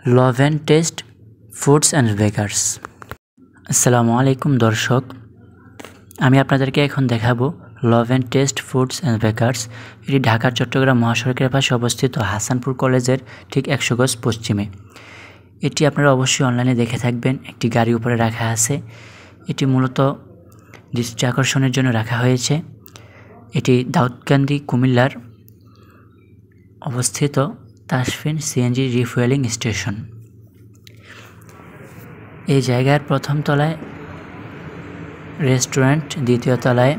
Love and taste foods and bakers. আসসালামু আলাইকুম দর্শক, আমি আপনাদেরকে এখন দেখাবো love and taste foods and bakers. এটি ঢাকার চট্টগ্রাম মহাসড়কের পাশে অবস্থিত হাসানপুর কলেজের ঠিক 100 গজ পশ্চিমে। এটি আপনারা অবশ্যই অনলাইনে দেখে থাকবেন, একটি গাড়ি উপরে রাখা আছে। এটি মূলত দৃষ্টি আকর্ষণের জন্য রাখা হয়েছে। এটি দাউদকান্দি কুমিল্লার অবস্থিত তাসফিন সিএনজি রিফুয়েলিং স্টেশন। এই জায়গার প্রথম তলায় রেস্টুরেন্ট, দ্বিতীয় তলায়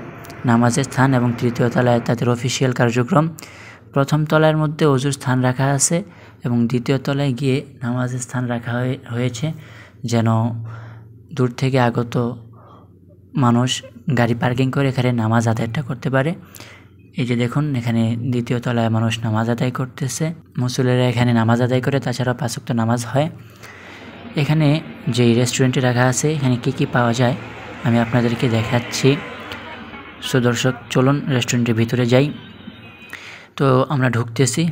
নামাজের স্থান এবং তৃতীয় তলায় তাদের অফিসিয়াল কার্যক্রম। প্রথম তলার মধ্যে অজুর স্থান রাখা আছে এবং দ্বিতীয় তলায় গিয়ে নামাজের স্থান রাখা হয়েছে, যেন দূর থেকে আগত মানুষ গাড়ি পার্কিং করে এখানে নামাজ আদায়টা করতে পারে। এই যে দেখুন, এখানে দ্বিতীয় তলায় মানুষ নামাজ আদায় করতেছে। মুসল্লিরা এখানে নামাজ আদায় করে, তাছাড়া 5 ওয়াক্ত নামাজ হয়। এখানে যেই রেস্টুরেন্টে রাখা আছে, এখানে কী কী পাওয়া যায় আমি আপনাদেরকে দেখাচ্ছি। সো দর্শক, চলুন রেস্টুরেন্টের ভিতরে যাই। তো আমরা ঢুকতেছি।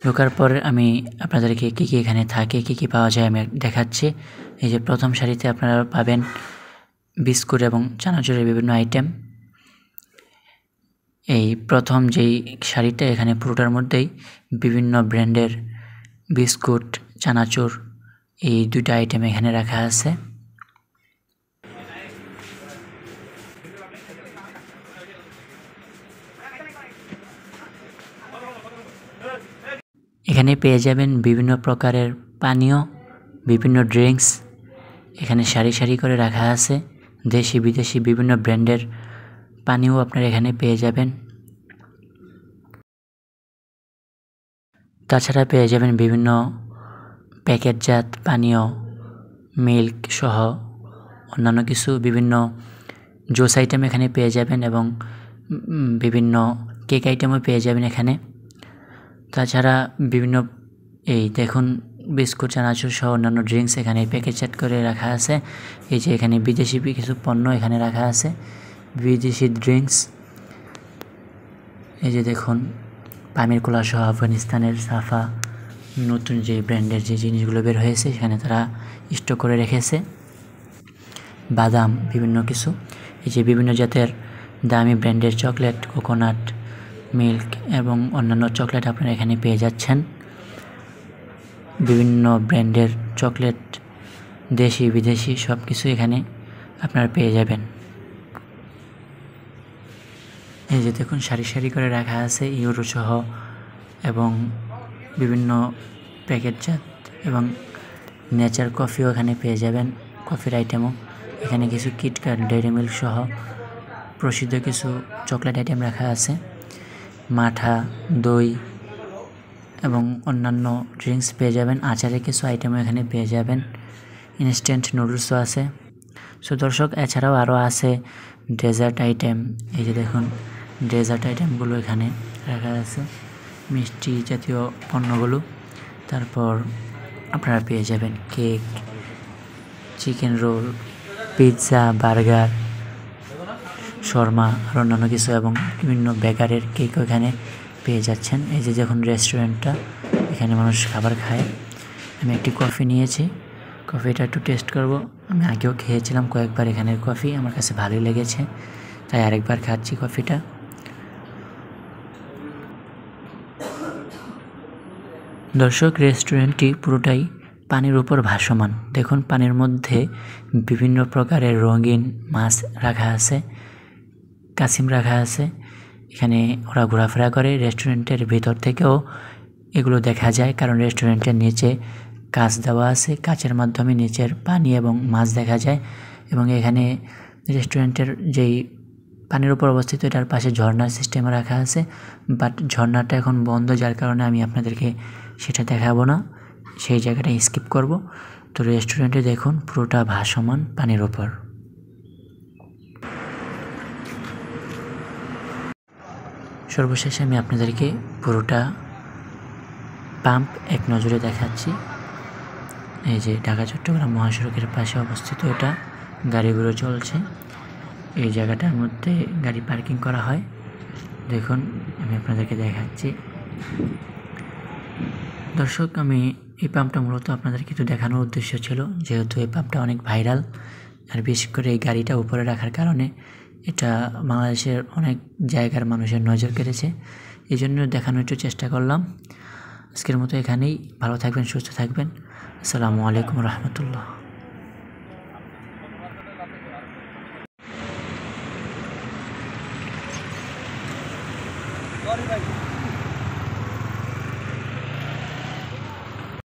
ঢোকার পর আমি আপনাদেরকে কী কী এখানে থাকে, কী কী পাওয়া যায় আমি দেখাচ্ছি। এই যে প্রথম সারিতে আপনারা পাবেন বিস্কুট এবং চানাচুরের বিভিন্ন আইটেম। এই প্রথম যেই শাড়িটা, এখানে পুরোটার মধ্যেই বিভিন্ন ব্র্যান্ডের বিস্কুট, চানাচুর, এই দুইটা আইটেম এখানে রাখা আছে। এখানে পেয়ে যাবেন বিভিন্ন প্রকারের পানীয়, বিভিন্ন ড্রিঙ্কস। এখানে সারি সারি করে রাখা আছে। দেশি বিদেশি বিভিন্ন ব্র্যান্ডের পানীয় আপনারা এখানে পেয়ে যাবেন। তাছাড়া পেয়ে যাবেন বিভিন্ন প্যাকেটজাত পানীয়, মিল্ক সহ অন্যান্য কিছু বিভিন্ন জুস আইটেম এখানে পেয়ে যাবেন এবং বিভিন্ন কেক আইটেমও পেয়ে যাবেন এখানে। তাছাড়া বিভিন্ন এই দেখুন বিস্কুট, চানাচুর সহ অন্যান্য ড্রিঙ্কস এখানে প্যাকেটজাত করে রাখা আছে। এই যে এখানে বিদেশি কিছু পণ্য এখানে রাখা আছে, বিদেশি ড্রিঙ্কস। এই যে দেখুন পামির কোলা সহ আফগানিস্তানের সাফা, নতুন যে ব্র্যান্ডের যে জিনিসগুলো বের হয়েছে সেখানে তারা স্টক করে রেখেছে। বাদাম, বিভিন্ন কিছু। এই যে বিভিন্ন জাতের দামি ব্র্যান্ডের চকলেট, কোকোনাট মিল্ক এবং অন্যান্য চকলেট আপনারা এখানে পেয়ে যাচ্ছেন। বিভিন্ন ব্র্যান্ডের চকলেট, দেশি বিদেশি সব কিছু এখানে আপনারা পেয়ে যাবেন। এই যে দেখুন সারি সারি করে রাখা আছে ইউরো সহ এবং বিভিন্ন প্যাকেটজাত এবং নেচার কফিও এখানে পেয়ে যাবেন, কফির আইটেমও। এখানে কিছু কিটক্যাট, ডেইরি মিল্ক সহ প্রসিদ্ধ কিছু চকলেট আইটেম রাখা আছে। মাঠা, দই এবং অন্যান্য ড্রিঙ্কস পেয়ে যাবেন। আচারের কিছু আইটেমও এখানে পেয়ে যাবেন। ইনস্ট্যান্ট নুডলসও আছে। সো দর্শক, এছাড়াও আরও আছে ডেজার্ট আইটেম। এই যে দেখুন ডেজার্ট আইটেমগুলো এখানে রাখা আছে, মিষ্টি জাতীয় পণ্যগুলো। তারপর আপনারা পেয়ে যাবেন cake, chicken roll, pizza, burger, শর্মা আর অন্যান্য কিছু এবং বিভিন্ন বেকারের কেকও এখানে পেয়ে যাচ্ছেন। এই যে দেখুন রেস্টুরেন্টটা, এখানে মানুষ খাবার খায়। আমি একটি কফি নিয়েছি, কফিটা একটু টেস্ট করব। আমি আগেও খেয়েছিলাম কয়েকবার এখানের কফি, আমার কাছে ভালোই লেগেছে, তাই আরেকবার খাচ্ছি কফিটা। দর্শক, রেস্টুরেন্টটি পুরোটাই পানির উপর ভাসমান। দেখুন পানির মধ্যে বিভিন্ন প্রকারের রঙিন মাছ রাখা আছে, কাসিম রাখা আছে। এখানে ওরা ঘোরাফেরা করে। রেস্টুরেন্টের ভিতর থেকেও এগুলো দেখা যায়, কারণ রেস্টুরেন্টের নিচে কাঁচ দেওয়া আছে, কাঁচের মাধ্যমে নিচের পানি এবং মাছ দেখা যায়। এবং এখানে রেস্টুরেন্টের যেই পানির উপর অবস্থিত, এটার পাশে ঝর্ণার সিস্টেম রাখা আছে, বাট ঝর্ণাটা এখন বন্ধ, যার কারণে আমি আপনাদেরকে সেটা দেখাবো না, সেই জায়গাটা স্কিপ করব। তো রেস্টুরেন্টে দেখুন পুরোটা ভাসমান পানির ওপর। সর্বশেষে আমি আপনাদেরকে পুরোটা পাম্প এক নজরে দেখাচ্ছি। এই যে ঢাকা চট্টগ্রাম মহাসড়কের পাশে অবস্থিত এটা, গাড়িগুলো চলছে। এই জায়গাটার মধ্যে গাড়ি পার্কিং করা হয়। দেখুন আমি আপনাদেরকে দেখাচ্ছি। দর্শক, আমি এই পাম্পটা মূলত আপনাদের কিছু দেখানোর উদ্দেশ্য ছিল, যেহেতু এই পাম্পটা অনেক ভাইরাল, আর বিশেষ করে এই গাড়িটা উপরে রাখার কারণে এটা বাংলাদেশের অনেক জায়গার মানুষের নজর কেড়েছে। এই জন্য দেখানোর একটু চেষ্টা করলাম। আজকের মতো এখানেই। ভালো থাকবেন, সুস্থ থাকবেন। আসসালামু আলাইকুম রহমতুল্লাহ।